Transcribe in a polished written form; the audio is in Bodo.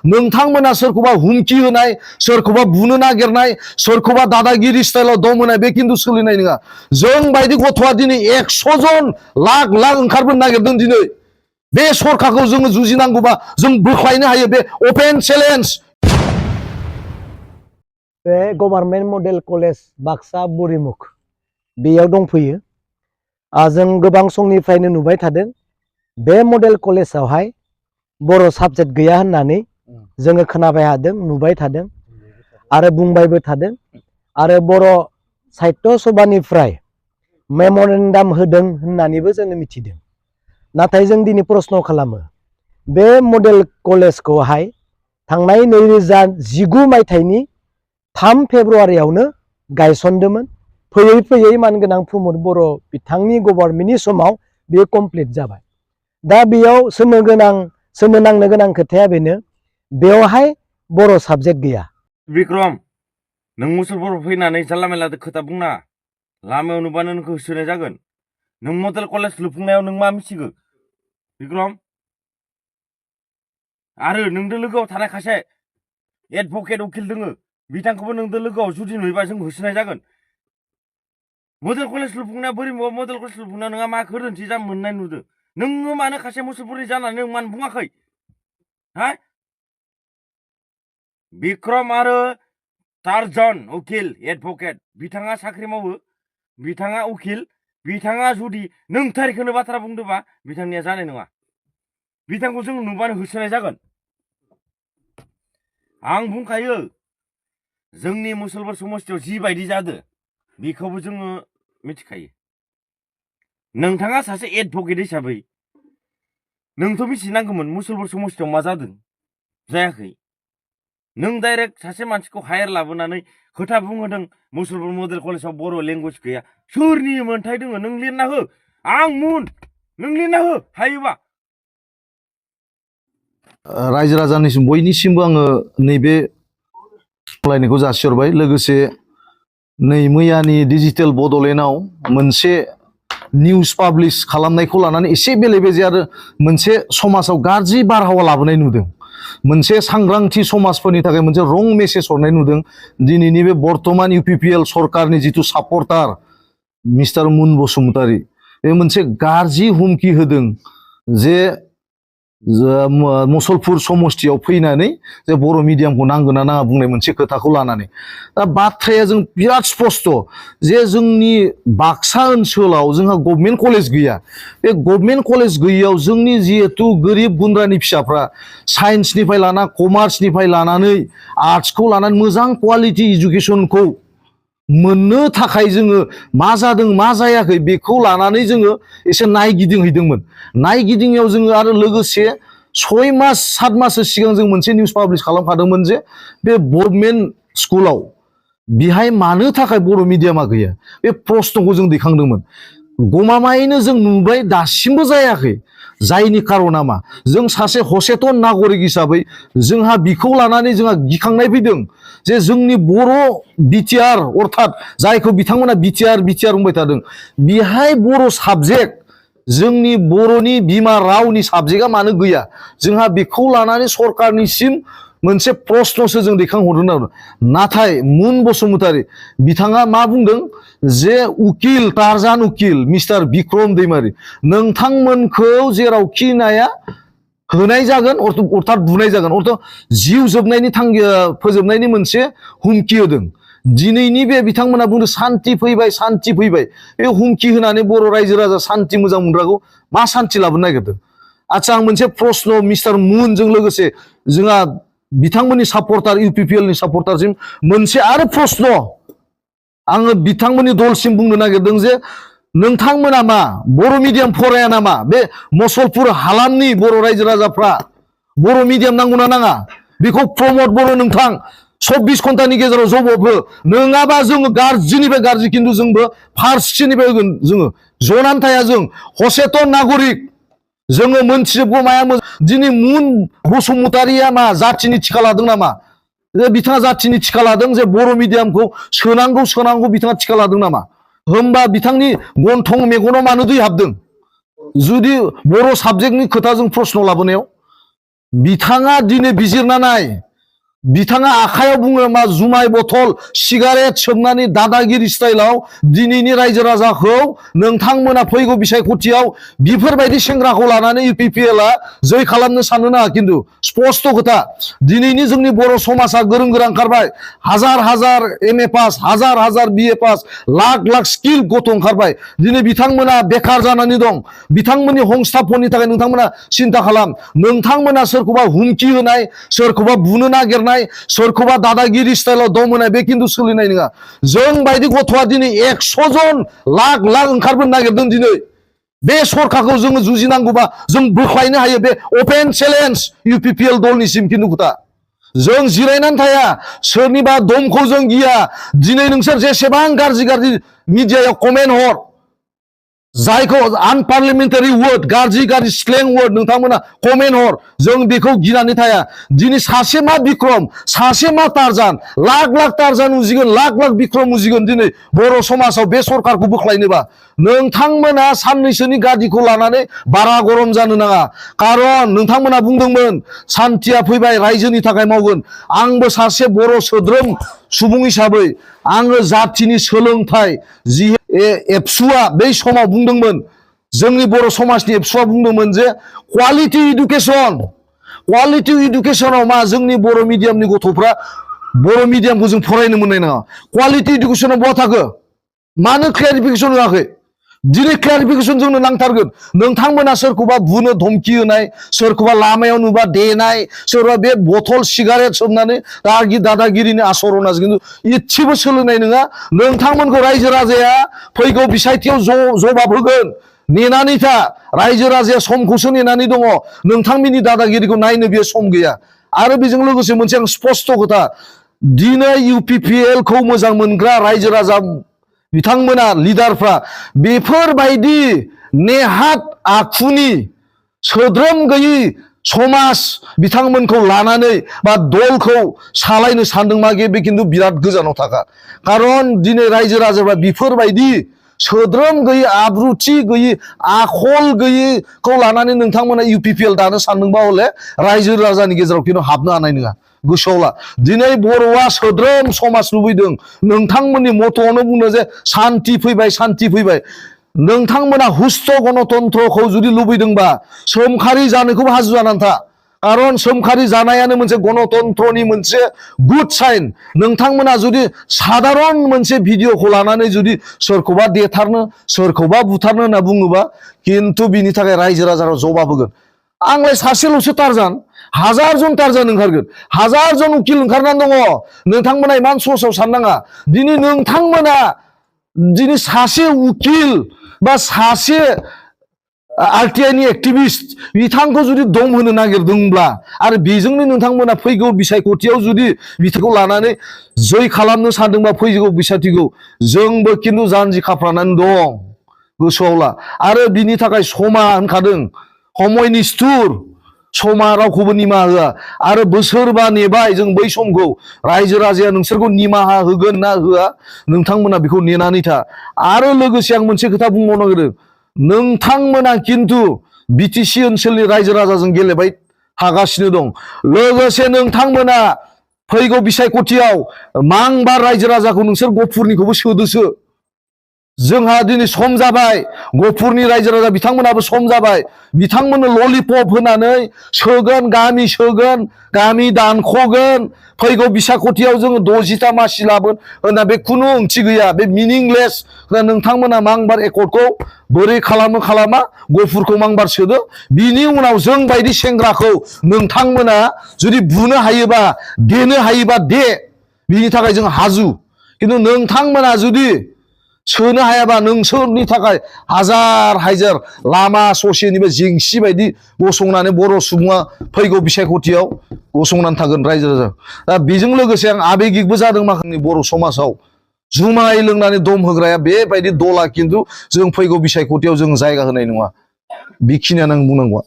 नोंथांमोना सोरखौबा हुमखि होनाय सोरखौबा बुनो नागिरनाय सोरखौबा दादागिरि स्टाइलाव दम होनाय बे खिन्थु सोलिनाय नङा जों बायदि गथ'आ दिनै 100 जन लाख लाख ओंखारबोनो नागिरदों दिनै बे सरकारखौ जोङो जुजिनांगौबा जों बोख्लायनो हायो बे अपेन चेलेन्ज बे गभर्नमेन्ट मडेल कलेज बाक्सा बुरिमुख बेयाव दंफैयो जों गोबां समनिफ्रायनो नुबाय थादों बे मडेल कलेजावहाय बर' साबजेक्ट गैया होननानै जोङो खोनाबाय थादों नुबाय थादों आरो बुंबायबो थादों आरो बर' साहित्य सभानिफ्राय मेम'रेन्डाम होदों होननानैबो जोङो मिथिदों नाथाय जों दिनै प्रश्न खालामो बे मडेल कलेजखौहाय थांनाय 2019 मायथाइनि 3 फेब्रुवारियावनो गायसनदोंमोन फैयै फैयै मानगोनां प्रमद बर' बिथांनि गभर्नमेन्टनि समाव बेयो कमप्लिट जाबाय दा बेयाव सोमोनांनो गोनां खोथाया बेनो बेवहाय बर' साबजेक्ट गैया बिक्रम नों मुसलपुर फैनानै जानला मेला खोथा बुंना लामायाव नुबानो नोंखौ होसोनाय जागोन नों मडेल कलेज लुफुंनायाव नों मा मिथिगौ बिक्रम आरो नोंदो लोगोआव थानाय खासे एडभकेट उकिल दोङो बिथांखौबो नोंदो लोगोआव जुदि नुयोबा जों होसोनाय जागोन मडेल कलेज लुफुंनाया बोरै मडेल कलेज लुफुंनायाव नोंहा मा गोरोन्थि जा मोननाय नुदों नोङो मानो खासे मुसलपुरनि जानानै नों मानो बुङाखै हा बिक्रम आरो टारजन उकिल एडभकेट बिथाङा साख्रि मावो बिथाङा उकिल बिथाङा जुदि नोंथारखौनो बाथ्रा बुंदोंबा बिथांनिया जानाय नङा बिथांखौ जों नुबानो होसोनाय जागोन आं बुंखायो जोंनि मुसलपुर समस्थियाव जिबायदि जादों बेखौबो जोङो मिथिखायो नोंथाङा सासे एडभकेट हिसाबै नोंथ' मिथिनांगौमोन मुसलपुर समस्थियाव मा जादों जायाखै नों डाइरेक्ट सासे मानसिखौ हायार लाबोनानै खोथा बुंहोदों मुसलपुर मडेल कलेजाव बर' लेंगुवेज गैया सोरनि मोन्थाय दङ नों लिरना हो आं नों लिरना हो हायोबा रायजो राजानिसिम बयनिसिमबो आङो नैबे खावलायनायखौ जासिहरबाय लोगोसे नै मैयानि डिजिटेल बड'लेण्डआव मोनसे निउस पाब्लिश खालामनायखौ लानानै एसे बेले बेजे आरो मोनसे समाजाव गाज्रि बारहावा लाबोनाय नुदों मोनसे सांग्रांथि समाजफोरनि थाखाय मोनसे रं मेसेज हरनाय नुदों दिनैनि बे बर्तमान इउपिपिएल सरकारनि जिथु सापर्टार मिस्टार मुन बसुमतारी बे मोनसे गाज्रि हुमखि होदों जे मुसलपुर समस्थियाव फैनानै जे बर' मिडियामखौ नांगोना नाङा बुंनाय मोनसे खोथाखौ लानानै दा बाथ्राया जों बिराद स्पस्ट जे जोंनि बाक्सा ओनसोलाव जोंहा गभर्नमेन्ट कलेज गैया बे गभर्नमेन्ट कलेज गैयैयाव जोंनि जिहेतु गोरिब गुन्द्रानि फिसाफ्रा साइन्सनिफ्राय लाना कमार्सनिफ्राय लानानै आर्ट्सखौ लानानै मोजां क्वालिटि इडुकेसनखौ मोननो थाखाय जोङो मा जादों मा जायाखै बेखौ लानानै जोङो एसे नायगिदिंहैदोंमोन नायगिदिंनायाव जोङो आरो लोगोसे 6 मास 7 माससो सिगां जों मोनसे निउस पाब्लिश खालामखादोंमोन जे बे गभर्नमेन्ट स्कुलाव बिहाय मानो थाखाय बर' मिडियामा गैया बे प्रश्नखौ जों दैखांदोंमोन गमामायैनो जों नुबाय दासिमबो जायाखै जायनि कारना मा जों सासे हसेतन नागरिक हिसाबै जोंहा बिखौ लानानै जोंहा गिखांनाय फैदों जे जोंनि बर' बिटिआर अर्थात जायखौ बिथांमोना बिटिआर बुंबाय थादों बिहाय बर' साबजेक्ट जोंनि बर'नि बिमा रावनि साबजेक्टआ मानो गैया जोंहा बेखौ लानानै सरकारनिसिम मोनसे प्रश्नसो जों दैखांहरदों आरो नाथाय मुन बसुमतारी बिथाङा मा बुंदों जे उकिल टारजान उकिल मिस्टार बिक्रम दैमारी नोंथांमोनखौ जेरावखि नाया होनाय जागोन अर्थात बुनाय जागोन अर्थात जिउ जोबनायनि फोजोबनायनि मोनसे हुमखि होदों दिनैनि बे बिथांमोना बुंदों सान्ति फैबाय बे हुमखि होनानै बर' रायजो राजा सान्ति मोजां मोनग्राखौ मा सान्ति लाबोनो नागिरदों आच्छा आं मोनसे प्रश्न मिस्टार मुनजों लोगोसे जोंहा बिथांमोननि सापर्टार इउपिपिएलनि सापर्टारसिम मोनसे आरो प्रश्न आङो बिथांमोननि दलसिम बुंनो नागिरदों जे नोंथांमोना मा बर' मिडियाम फराया नामा बे मुसलपुर हालामनि बर' रायजो राजाफ्रा बर' मिडियाम नांगौना नाङा बेखौ प्रमद बर' नोंथां 24 घन्टानि गेजेराव जबाब हो नङाबा जोङो गाज्रिनिफ्राय गाज्रि खिन्थु जोंबो फारसेनिफ्राय होगोन जोङो जनानै थाया जों हसेतन नागरिक जोङो मोनथिजोबगौ माया दिनै मुन बसुमतारीया मा जाथिनि थिखा लादों नामा बिथाङा जाथिनि थिखा लादों जे बर' मिडियामखौ सोनांगौ बिथाङा थिखा लादों नामा होमबा बिथांनि गन्थं मेगनाव मानो दै हाबदों जुदि बर' साबजेक्टनि खोथा जों प्रश्न लाबोनायाव बिथाङा दिनै बिजिरना नाय बिथाङा आखायाव बुङो मा जुमाय बथल सिगारेट सोबनानै दादागिरि स्टाइलाव दिनैनि रायजो राजाखौ नोंथांमोना फैगौ बिसायख'थियाव बेफोरबायदि सेंग्राखौ लानानै इउपिपिएलआ जै खालामनो साननो नाङा खिन्थु स्पष्ट खोथा दिनैनि जोंनि बर' समाजा गोरों गोरा ओंखारबाय हाजार हाजार एमए पास हाजार हाजार बिए पास लाख लाख स्किल गथ' ओंखारबाय दिनै बिथांमोना बेखार जानानै दं बिथांमोननि हंस्थापननि थाखाय नोंथांमोना सिन्था खालाम नोंथांमोना सोरखौबा हुमखि होनाय सोरखौबा बुनो नागिरनाय सोरखौबा दादागिरि स्टाइलाव दम होनाय बे खिन्थु सोलिनाय नङा जों बायदि गथ'आ दिनै 100 जन लाख लाख ओंखारबोनो नागिरदों दिनै बे सरकारखौ जोङो जुजिनांगौबा जों बोख्लायनो हायो बे अपेन चेलेन्ज इउपिपिएल दलनिसिम खिन्थु खोथा जों जिरायनानै थाया सोरनिबा दमखौ जों गिया दिनै नोंसोर जेसेबां गाज्रि गाज्रि मिडियायाव कमेन्ट हर जायखौ आनपार्लियामेन्टारि वर्ड गाज्रि गाज्रि स्लें वर्ड नोंथांमोना कमेन्ट हर जों बेखौ गिनानै थाया दिनै सासे मा बिक्रम सासे मा टारजान लाख लाख टारजान उजिगोन लाख लाख बिक्रम उजिगोन दिनै बर' समाजाव बे सरकारखौ बोख्लायनोबा नोंथांमोना साननैसोनि गादिखौ लानानै बारा गरम जानो नाङा खारन नोंथांमोना बुंदोंमोन सान्थिया फैबाय रायजोनि थाखाय मावगोन आंबो सासे बर' सोद्रोम सुबुं हिसाबै आङो जाथिनि सोलोंथाइ जि एबसुआ बै समाव बुंदोंमोन जोंनि बर' समाजनि एबसुआ बुंदोंमोन जे क्वालिटि इडुकेसनाव मा जोंनि बर' मिडियामनि गथ'फ्रा बर' मिडियामखौ जों फरायनो मोननाय नङा क्वालिटि इडुकेसनाव बहा थाखो मानो क्लियारिफिकेसन होआखै दिनै क्लियारिफिकेसन जोंनो नांथारगोन नोंथांमोना सोरखौबा बुनो धमकी होनाय सोरखौबा लामायाव नुबा देनाय सोरबा बे बथल सिगारेट सोबनानै दादागिरिनि आसरना खिन्थु इसेबो सोलोंनाय नङा नोंथांमोनखौ रायजो राजाया फैगौ बिसायथियाव जबाब होगोन नेनानै था रायजो राजाया समखौसो नेनानै दङ नोंथांमोननि दादागिरिखौ नायनो बेयो सम गैया आरो बेजों लोगोसे मोनसे आं स्पष्ट खोथा दिनै इउपिपिएलखौ मोजां मोनग्रा रायजो राजा बिथांमोना लिडारफ्रा बेफोरबायदि नेहात आखुनि सोद्रोम गैयै समाज बिथांमोनखौ लानानै बा दलखौ सालायनो सानदोंबा बे खिन्थु बिराद गोजानाव थाखा खारन दिनै रायजो राजाफ्रा बेफोरबायदि सोद्रोम गैयै आब्रुथि गैयै आखल गैयैखौ लानानै नोंथांमोना इउपिपिएल दानो सानदोंबा हले रायजो राजानि गेजेराव खिन्थु हाबनो हानाय नङा गोसोआव ला दिनै बर'आ सोद्रोम समाज लुबैदों नोंथांमोननि मथ'आवनो बुंदों जे सान्थि फैबाय नोंथांमोना हुस्थ गणतन्त्रखौ जुदि लुबैदोंबा सोमखारि जानोखौबो हाजु जानानै था खारन सोमखारि जानायानो मोनसे गणतन्त्रनि मोनसे गुड साइन नोंथांमोना जुदि साधारन मोनसे भिडिअखौ लानानै जुदि सोरखौबा देथारनो सोरखौबा बुथारनो होनना बुङोबा खिन्थु बिनि थाखाय रायजो राजानाव जबाब होगोन आंलाय सासेल'सो टारजान हाजार जन टारजान ओंखारगोन हाजार जन उकिल ओंखारनानै दङ नोंथांमोना इमान सहसाव साननाङा दिनै नोंथांमोना दिनै सासे उकिल बा सासे आरटिआइनि एक्टिभिस्ट बिथांखौ जुदि दम होनो नागिरदोंब्ला आरो बेजोंनो नोंथांमोना फैगौ बिसायख'थियाव जुदि बिथांखौ लानानै जै खालामनो सानदोंबा फैगौ बिसायख'थिखौ जोंबो खिन्थु जानजि खाफ्रानानै दं गोसोआव ला आरो बिनि थाखाय समा होनखादों समय निस्थुर समा रावखौबो निमाहा होआ आरो बोसोरबा नेबाय जों बै समखौ रायजो राजाया नोंसोरखौ निमाहा होगोन ना होआ नोंथांमोना बेखौ नेनानै था आरो लोगोसे आं मोनसे खोथा बुंबावनो नागिरदों नोंथांमोना खिन्थु बिटिसि ओनसोलनि रायजो राजाजों गेलेबाय थागासिनो दं लोगोसे नोंथांमोना फैगौ बिसायख'थियाव मांबार रायजो राजाखौ नोंसोर गफुरनिखौबो सोदोसो जोंहा दिनै सम जाबाय गफुरनि रायजो राजा बिथांमोनाबो सम जाबाय बिथांमोननो ललिपप होनानै सोगोन गामि दानख'गोन फैगौ बिसायख'थियाव जोङो 60टा मासि लाबोन होनना बे खुनु ओंथि गैया बे मिनिंलेस नोंथांमोना मांबार एकर्डखौ बोरै खालामा गफुरखौ मांबार सोदो बिनि उनाव जों बायदि सेंग्राखौ नोंथांमोना जुदि बुनो हायोबा देनो हायोबा दे बिनि थाखाय जों हाजु खिन्थु नोंथांमोना जुदि सोनो हायाबा नोंसोरनि थाखाय हाजार लामा ससेनिबो जेंसि बायदि गसंनानै बर' सुबुङा फैगौ बिसायख'थियाव गसंनानै थागोन रायजो राजा दा बेजों लोगोसे आं आबेगिकबो जादों माखासे बर' समाजाव जुमाय लोंनानै दम होग्राया बेबायदि दला खिन्थु जों फैगौ बिसायख'थियाव जों जायगा होनाय नङा बेखिनियानो आं बुंनांगौआ